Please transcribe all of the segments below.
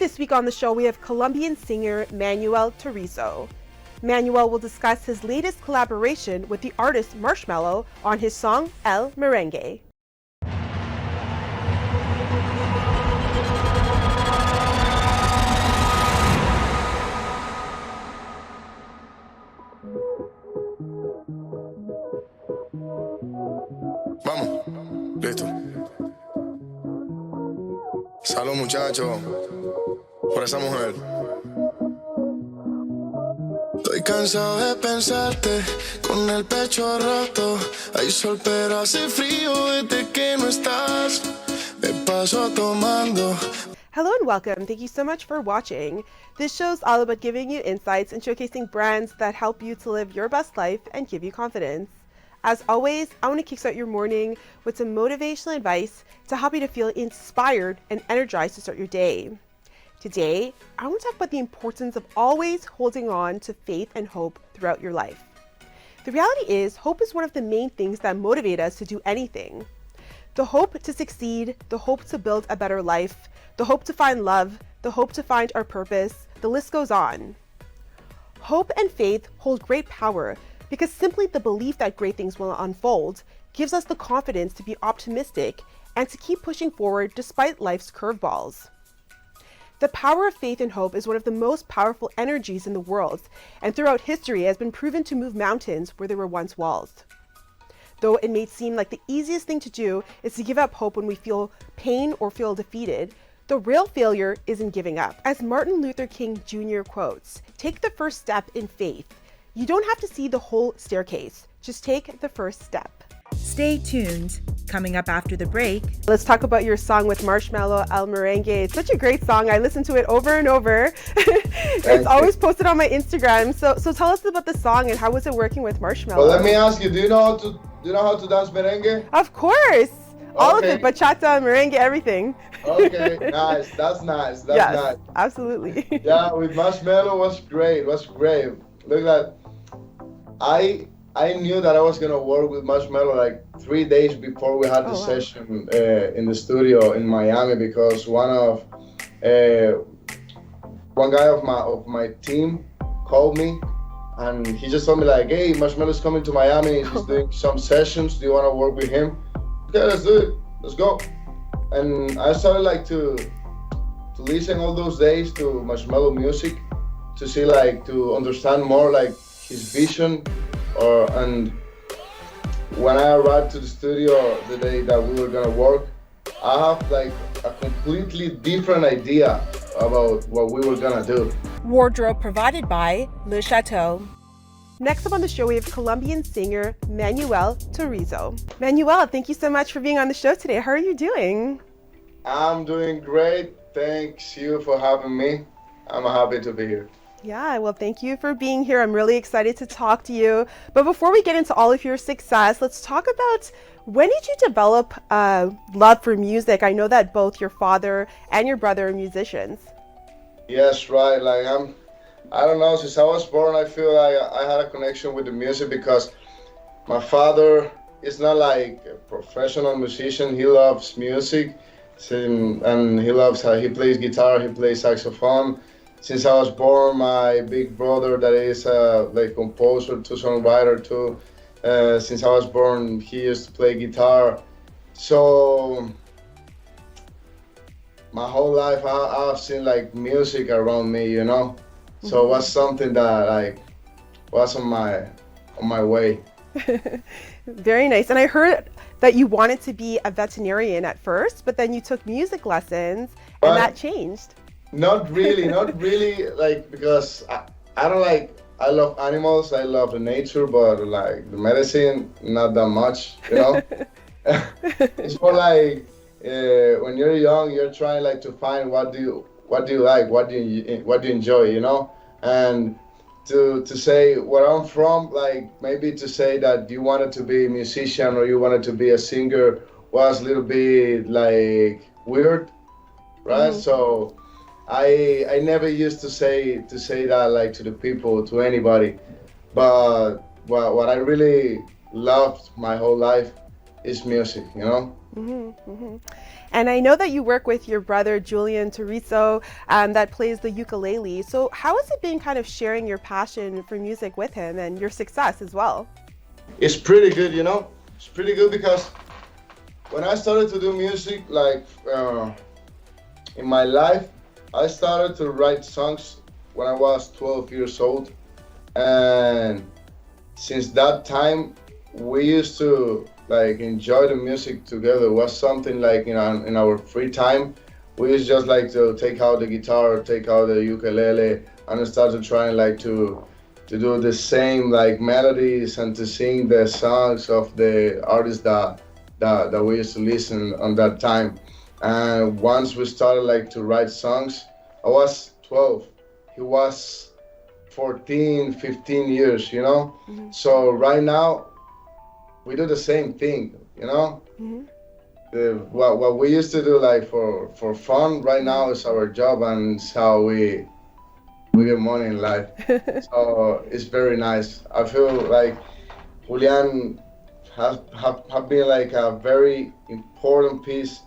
this week on the show, we have Colombian singer Manuel Turizo. Manuel will discuss his latest collaboration with the artist Marshmello on his song El Merengue. Vamos, listo. Salud, muchachos, por esa mujer. Estoy cansado de pensarte con el pecho roto. Hay sol pero hace frío desde que no estás. Me paso tomando. Hello and welcome. Thank you so much for watching. This show is all about giving you insights and showcasing brands that help you to live your best life and give you confidence. As always, I want to kickstart your morning with some motivational advice to help you to feel inspired and energized to start your day. Today, I want to talk about the importance of always holding on to faith and hope throughout your life. The reality is, hope is one of the main things that motivate us to do anything. The hope to succeed, the hope to build a better life, the hope to find love, the hope to find our purpose, the list goes on. Hope and faith hold great power because simply the belief that great things will unfold gives us the confidence to be optimistic and to keep pushing forward despite life's curveballs. The power of faith and hope is one of the most powerful energies in the world, and throughout history has been proven to move mountains where there were once walls. Though it may seem like the easiest thing to do is to give up hope when we feel pain or feel defeated, the real failure isn't giving up. As Martin Luther King Jr. quotes, "Take the first step in faith. You don't have to see the whole staircase. Just take the first step." Stay tuned. Coming up after the break. Let's talk about your song with Marshmello, El Merengue. It's such a great song. I listen to it over and over. It's always posted on my Instagram. So tell us about the song and how was it working with Marshmello? Well, let me ask you, do you know how to dance merengue? Of course. All of Okay. it, bachata, merengue, everything. Okay, nice. That's nice. That's Yes, nice. absolutely. Yeah, with Marshmello was great. Look at I knew that I was gonna work with Marshmello like 3 days before we had the session in the studio in Miami because one guy of my team called me and he just told me like, "Hey, Marshmello's coming to Miami. He's doing some sessions. Do you want to work with him?" Okay, let's do it. Let's go. And I started like to listen all those days to Marshmello music to see like to understand more like his vision. And when I arrived to the studio the day that we were gonna work, I have like a completely different idea about what we were gonna do. Wardrobe provided by Le Chateau. Next up on the show, we have Colombian singer Manuel Turizo. Manuel, thank you so much for being on the show today. How are you doing? I'm doing great. Thanks you for having me. I'm happy to be here. Yeah, well, thank you for being here. I'm really excited to talk to you. But before we get into all of your success, let's talk about when did you develop love for music? I know that both your father and your brother are musicians. Yes, right. Like I don't know, since I was born, I feel like I had a connection with the music because my father is not like a professional musician. He loves music and he loves how he plays guitar, he plays saxophone. Since I was born, my big brother that is like composer to songwriter too. Since I was born, he used to play guitar. So my whole life I've seen like music around me, you know. So it was something that like was on my way. Very nice. And I heard that you wanted to be a veterinarian at first, but then you took music lessons and that changed. Not really, like because I don't like, I love animals, I love the nature, but like the medicine, not that much, you know. It's more like when you're young, you're trying like to find what do you like, what do you enjoy, you know. And to say where I'm from, like maybe to say that you wanted to be a musician or you wanted to be a singer was a little bit like weird, right? Mm-hmm. So I never used to say that like to the people, to anybody, but what I really loved my whole life is music, you know. And I know that you work with your brother Julian Turizo, that plays the ukulele. So how has it been kind of sharing your passion for music with him and your success as well? It's pretty good, you know. It's pretty good because when I started to do music, like in my life, I started to write songs when I was 12 years old, and since that time, we used to like enjoy the music together. It was something like in our free time, we used just like to take out the guitar, take out the ukulele, and start to try and like to do the same like melodies and to sing the songs of the artists that we used to listen on that time. And once we started like to write songs, I was 12. He was 14, 15 years, you know? So right now, we do the same thing, you know? What we used to do like for fun, right now is our job and it's how we get money in life. So it's very nice. I feel like Julian have been like a very important piece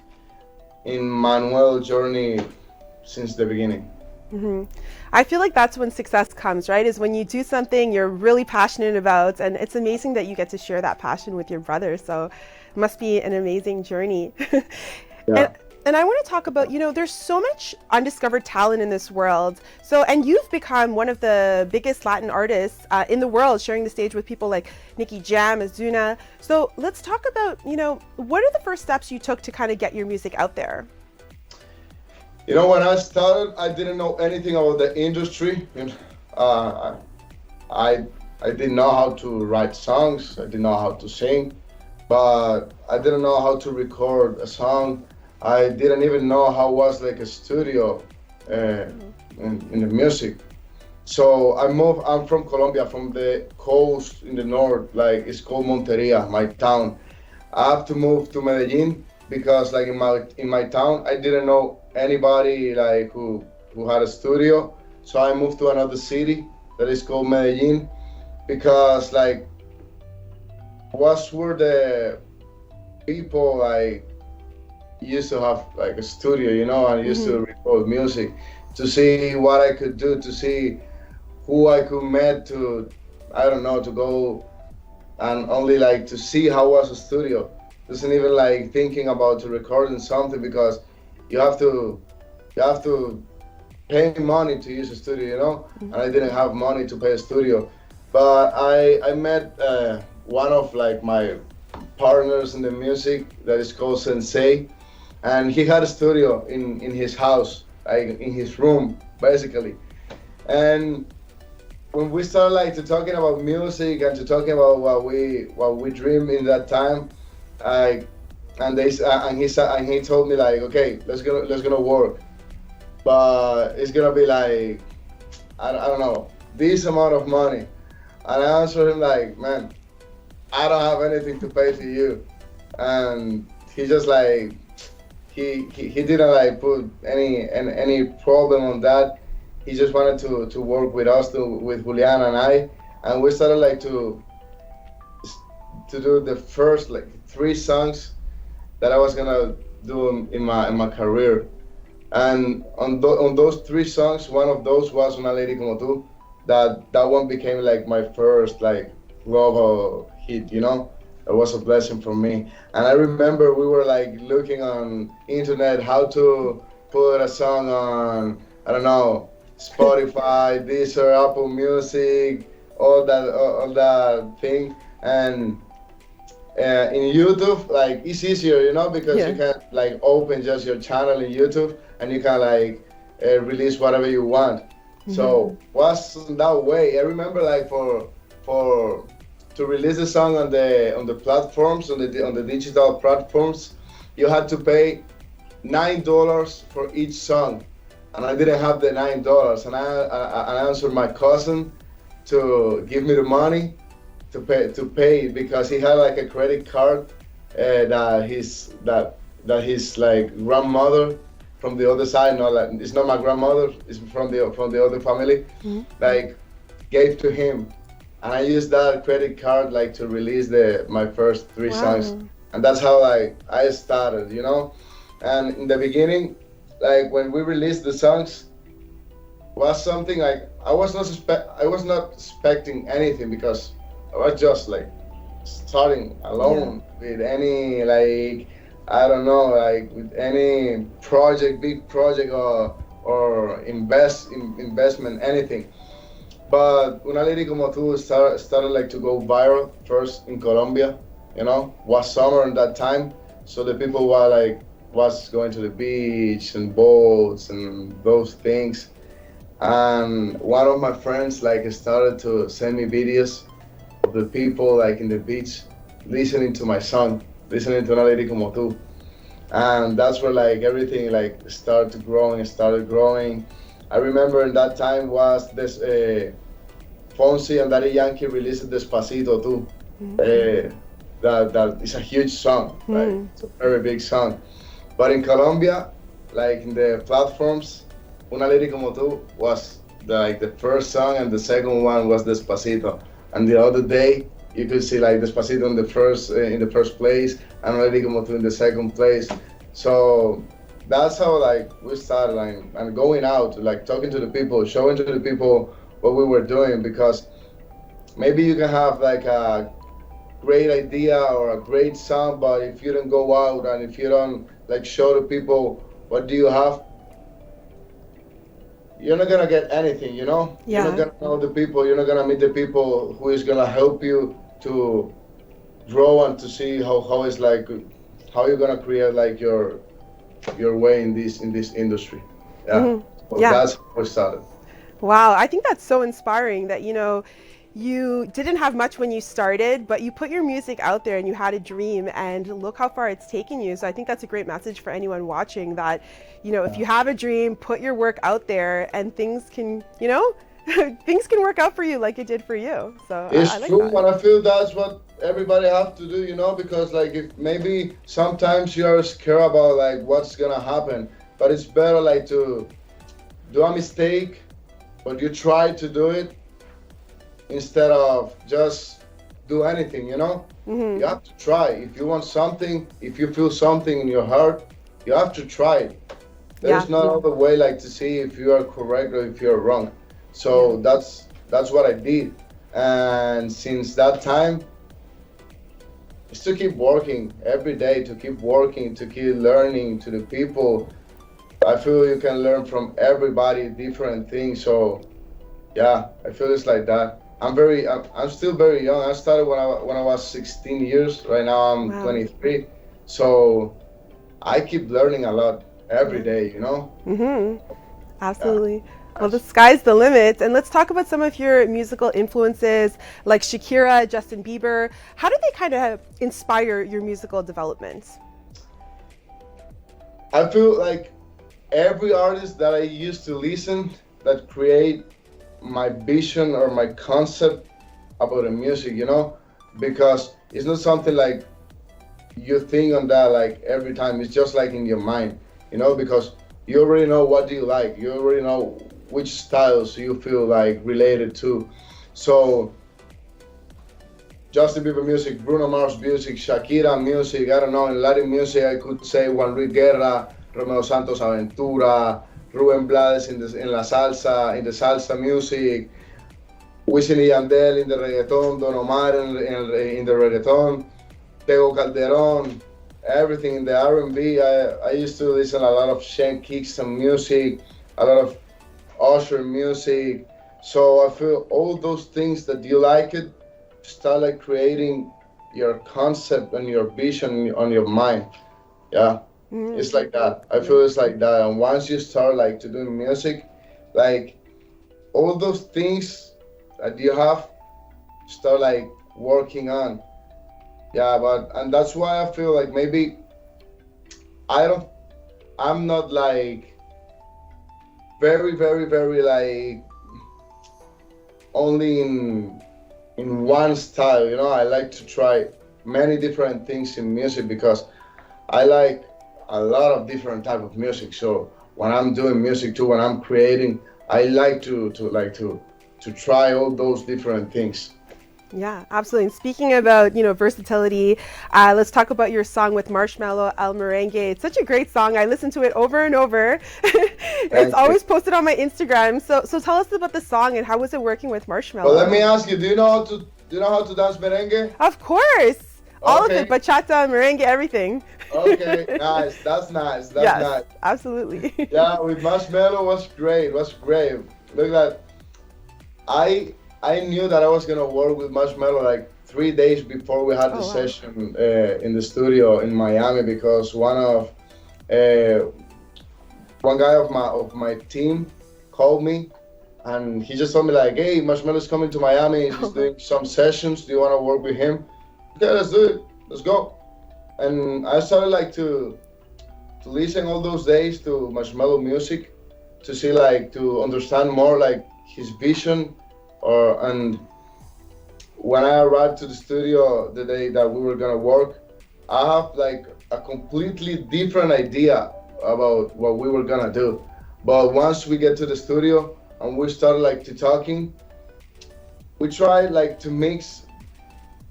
in Manuel's journey since the beginning. I feel like that's when success comes, right? Is when you do something you're really passionate about, and it's amazing that you get to share that passion with your brother. So it must be an amazing journey. Yeah. And I want to talk about, there's so much undiscovered talent in this world. So, and you've become one of the biggest Latin artists in the world, sharing the stage with people like Nicky Jam, Azuna. So let's talk about, what are the first steps you took to kind of get your music out there? When I started, I didn't know anything about the industry. I didn't know how to write songs. I didn't know how to sing, but I didn't know how to record a song. I didn't even know how was like a studio in the music. So I moved. I'm from Colombia, from the coast in the north. Like it's called Monteria, my town. I have to move to Medellin because like in my town, I didn't know anybody like who had a studio. So I moved to another city that is called Medellin because like was where the people like used to have like a studio, and used to record music to see what I could do, to see who I could meet to, I don't know, to go and only like to see how was a studio. Isn't even like thinking about to recording something because you have to pay money to use a studio, and I didn't have money to pay a studio. But I met one of like my partners in the music that is called Sensei, and he had a studio in his house, like in his room, basically. And when we started like to talking about music and to talking about what we dream in that time, he told me like, okay, let's gonna work, but it's gonna be like I don't know, this amount of money. And I answered him like, man, I don't have anything to pay to you. And he just like he didn't like put any problem on that. He just wanted to work with us, with Julian and I, and we started like to do the first like 3 songs that I was gonna do in my career. And on those 3 songs, one of those was Una Lady Como Tú. That one became like my first like global hit, It was a blessing for me. And I remember we were like looking on internet how to put a song on, I don't know, Spotify, Deezer, Apple Music, all that thing. And in YouTube, like it's easier, because you can like open just your channel in YouTube and you can like release whatever you want. So was that way. I remember like for to release a song on the platforms, on the digital platforms, you had to pay $9 for each song, and I didn't have the $9, and I answered my cousin to give me the money to pay because he had like a credit card that his like grandmother from the other side, not like it's not my grandmother, it's from the other family, like gave to him, and I used that credit card like to release my first 3 songs. and that's how like I started, you know. And in the beginning, like when we released the songs, was something like I was not expecting anything because I was just like starting Yeah. alone with any like I don't know like with any project, big project or investment, anything. But Una Lady Como Tu started like to go viral first in Colombia, you know, was summer in that time. So the people were like, was going to the beach and boats and those things. And one of my friends like started to send me videos of the people like in the beach listening to my song, listening to Una Lady Como Tu. And that's where like everything like started growing. I remember in that time was this Fonsi and Daddy Yankee released Despacito too. Uh, that is a huge song, right? Mm-hmm. It's a very big song. But in Colombia, like in the platforms, Una Lady Como Tu was like the first song, and the second one was Despacito. And the other day, you could see like Despacito in the first place, and Una Lady Como Tu in the second place. So that's how like we started like, and going out, like talking to the people, showing to the people what we were doing, because maybe you can have like a great idea or a great song, but if you don't go out and if you don't like show the people what do you have, you're not gonna get anything, you know? You're not Yeah. gonna know the people, you're not gonna meet the people who is gonna help you to grow and to see how it's like how you're gonna create like your way in this industry. Yeah. Mm-hmm. So Yeah. that's how we started. Wow, I think that's so inspiring that, you didn't have much when you started, but you put your music out there and you had a dream and look how far it's taken you. So I think that's a great message for anyone watching that, if you have a dream, put your work out there and things can, things can work out for you like it did for you. So I It's like true, that. and I feel that's what everybody have to do, you know, because like if maybe sometimes you're scared about like what's gonna happen, but it's better like to do a mistake, but you try to do it instead of just do anything, you know? Hmm. You have to try. If you want something, if you feel something in your heart, you have to try it. There Yeah, is no other way like to see if you are correct or if you're wrong. yeah, So that's what I did. And since that time, is to keep working every day, to keep working, to keep learning to the people. I feel you can learn from everybody different things. So yeah, I feel it's like that. I'm still very young. I started when I was 16 years. Right now I'm wow, 23. So I keep learning a lot every yeah. day, you know? Hmm. Yeah. Absolutely. Well, the sky's the limit. And let's talk about some of your musical influences like Shakira, Justin Bieber. How did they kind of inspire your musical development? I feel like every artist that I used to listen that create my vision or my concept about the music, you know, because it's not something like you think on that like every time. It's just like in your mind, you know, because you already know what do you like. You already know which styles you feel like related to. So Justin Bieber music, Bruno Mars music, Shakira music, I don't know, in Latin music I could say Juan Luis Guerra, Romeo Santos Aventura, Rubén Blades in la salsa, in the salsa music, Wisin y Yandel in the reggaeton, Don Omar in the reggaeton, Tego Calderon, everything in the R&B. I used to listen a lot of Shane Kingston music, a lot of Usher music. So I feel all those things that you like it, start like creating your concept and your vision on your mind. Yeah, Mm, it's like that. I yeah. feel it's like that. And once you start like to do music, like all those things that you have, start like working on. Yeah, but and that's why I feel like maybe I don't. I'm not like very like only in one style. You know, I like to try many different things in music because I like a lot of different type of music. So when I'm doing music too, when I'm creating, I like to try all those different things. Yeah, absolutely. And speaking about, versatility, let's talk about your song with Marshmello, El Merengue. It's such a great song. I listen to it over and over. It's Thank you. always posted on my Instagram. So tell us about the song and how was it working with But let Marshmello? me ask you, do you know how to dance merengue? Of course. All of it, Okay, bachata, merengue, everything. okay, nice. That's nice. That's Yes, nice. absolutely. Yeah, with Marshmello was great. Was great. Look at I knew that I was gonna work with Marshmello like 3 days before we had the Oh, wow. session in the studio in Miami because uh, one guy of my team called me and he just told me like, hey, Marshmello's coming to Miami. He's doing some sessions. Do you want to work with him? Okay, let's do it. Let's go. And I started like to listen all those days to Marshmello music to see like to understand more like his vision or and when I arrived to the studio the day that we were gonna work, I have like a completely different idea about what we were gonna do. But once we get to the studio and we started like to talking, we tried like to mix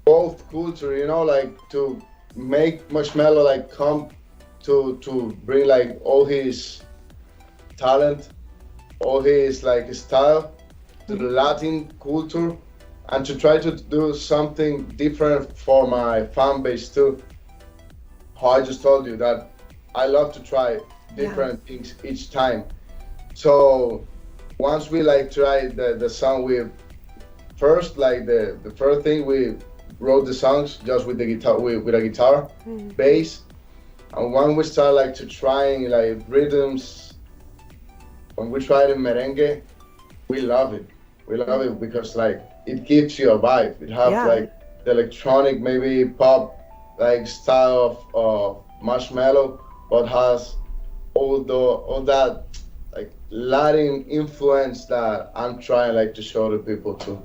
both culture, like to make Marshmello like come to bring like all his talent, all his like style to the Latin culture and to try to do something different for my fan base too. How I just told you that I love to try Yeah. different things each time. So once we like tried the song, we first like the first thing we wrote the songs just with the guitar with a guitar, Mm. bass, and when we start like to trying like rhythms, when we tried in merengue, we love it. We love it because like it gives you a vibe. It have Yeah. like the electronic, maybe pop like style of Marshmello, but has all that like Latin influence that I'm trying like to show to people too.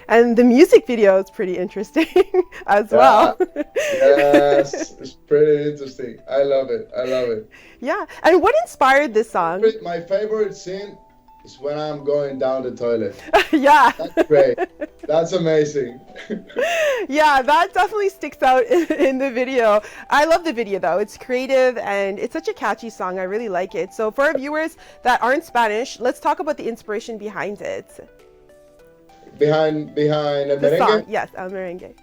And the music video is pretty interesting as Yeah, well. yes, it's pretty interesting. I love it. I love it. Yeah. And what inspired this song? My favorite scene is when I'm going down the toilet. Yeah. That's great. That's amazing. Yeah, that definitely sticks out in the video. I love the video though. It's creative and it's such a catchy song. I really like it. So for our viewers that aren't Spanish, let's talk about the inspiration behind it. Behind El The song, Merengue, yes, El Merengue.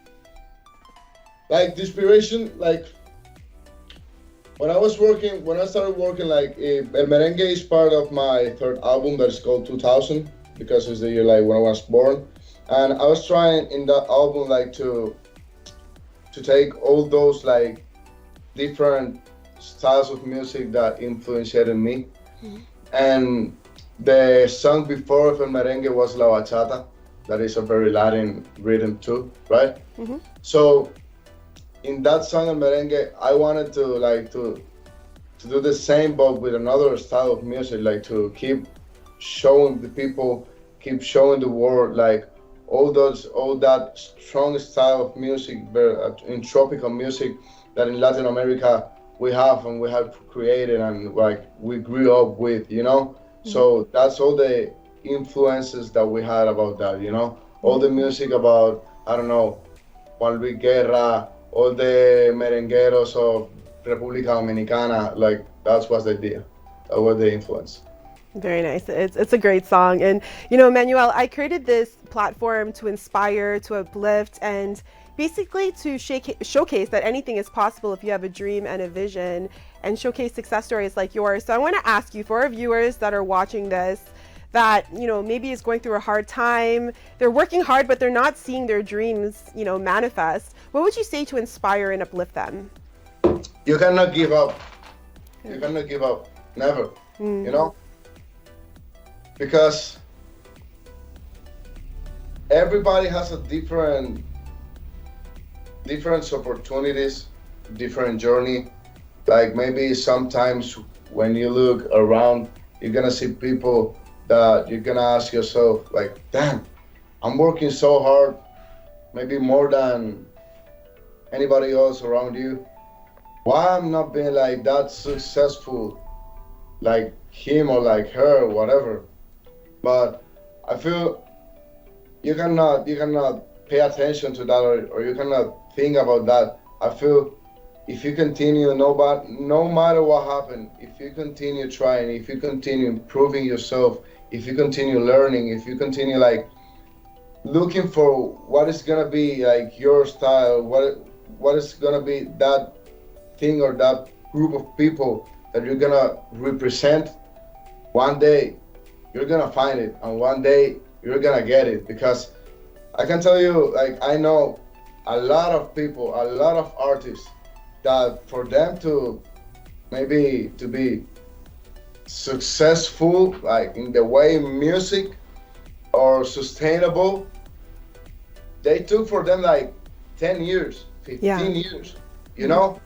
like the inspiration, like when I started working, like El Merengue is part of my third album that is called 2000 because it's the year like when I was born, and I was trying in that album like to take all those like different styles of music that influenced me, and the song before of El Merengue was La Bachata, that is a very Latin rhythm too, right? Hmm. So in that song El Merengue, I wanted to like to do the same but with another style of music, like to keep showing the people, keep showing the world like all that strong style of music in tropical music that in Latin America we have and we have created and like we grew up with. So that's all the influences that we had about that. All the music about, I don't know, Juan Luis Guerra, all the merengueros of República Dominicana, like that was the idea. That was the influence. Very nice. It's a great song. And, Manuel, I created this platform to inspire, to uplift, and basically to showcase that anything is possible if you have a dream and a vision, and showcase success stories like yours. So I want to ask you, for our viewers that are watching this, that, maybe is going through a hard time, they're working hard, but they're not seeing their dreams, manifest. What would you say to inspire and uplift them? You cannot give up. You cannot give up. Never. Mm. You know? Because everybody has a different opportunities, different journey. Like maybe sometimes when you look around, you're gonna see people that you're gonna ask yourself, like, damn, I'm working so hard, maybe more than anybody else around you. Why I'm not being like that successful, like him or like her, whatever. But I feel you cannot pay attention to that, or you cannot think about that. I feel if you continue, no matter what happened, if you continue trying, if you continue improving yourself, if you continue learning, if you continue like looking for what is gonna be like your style, what is gonna be that thing or that group of people that you're gonna represent, one day you're gonna find it, and one day you're gonna get it. Because I can tell you, like, I know a lot of people, a lot of artists, that for them to maybe to be successful, like in the way music or sustainable, they took for them like 10 years, 15 years, you know?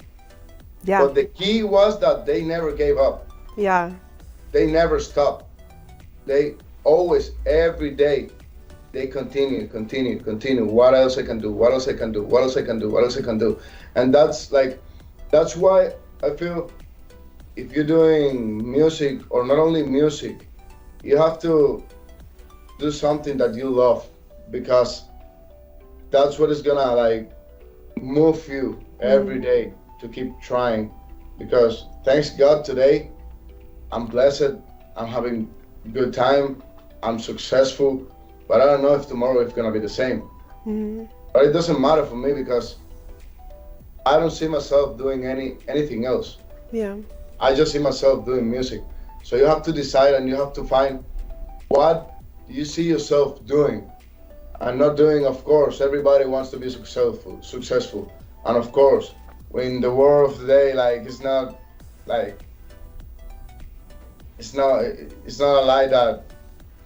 Yeah. But the key was that they never gave up. Yeah. They never stopped. They always, every day, they continue. What else I can do? What else I can do? What else I can do? What else I can do? And that's why I feel if you're doing music, or not only music, you have to do something that you love, because that's what is gonna like move you every day to keep trying. Because thanks God today, I'm blessed, I'm having a good time, I'm successful, but I don't know if tomorrow it's gonna be the same. But it doesn't matter for me, because I don't see myself doing anything else. Yeah. I just see myself doing music. So you have to decide, and you have to find what you see yourself doing and not doing. Of course, everybody wants to be successful. And of course, in the world of today, like, it's not a lie that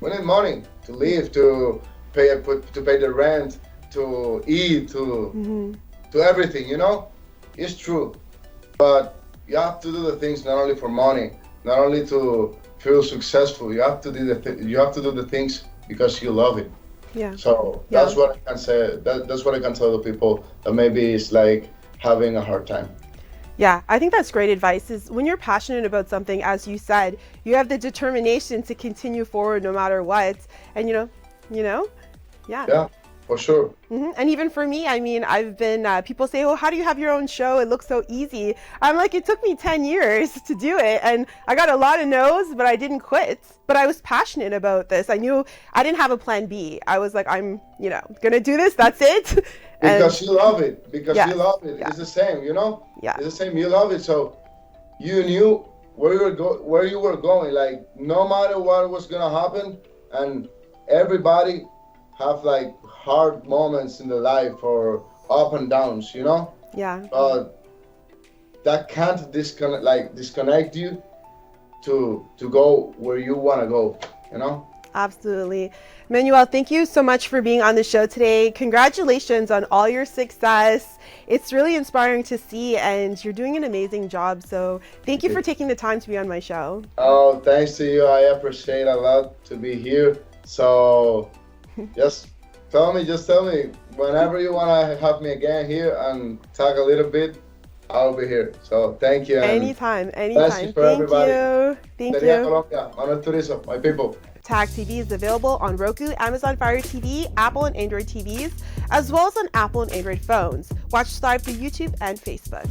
we need money to live, to pay the rent, to eat, to everything, you know? It's true. But you have to do the things not only for money, not only to feel successful. You have to do the things because you love it. Yeah. So that's what I can say. That's what I can tell the people that maybe it's like having a hard time. Yeah, I think that's great advice. Is when you're passionate about something, as you said, you have the determination to continue forward no matter what. And yeah. Yeah, for sure. And even for me, I mean, I've been, people say, oh, how do you have your own show? It looks so easy. I'm like, it took me 10 years to do it. And I got a lot of no's, but I didn't quit. But I was passionate about this. I knew I didn't have a plan B. I was like, I'm, going to do this. That's it. Because you love it. Because Yes. you love it. Yeah. It's the same, Yeah. It's the same. You love it. So you knew where you were going. Like, no matter what was going to happen, and everybody have like hard moments in their life, or up and downs, Yeah. But that can't disconnect you to go where you want to go, Absolutely. Manuel, thank you so much for being on the show today. Congratulations on all your success. It's really inspiring to see, and you're doing an amazing job. So thank you for taking the time to be on my show. Oh, thanks to you. I appreciate a lot to be here. So just tell me whenever you want to have me again here and talk a little bit, I'll be here. So thank you. Anytime. Thank Thank you. Thank you. Colombia, Manuel Turizo, my people. Tag TV is available on Roku, Amazon Fire TV, Apple and Android TVs, as well as on Apple and Android phones. Watch live through YouTube and Facebook.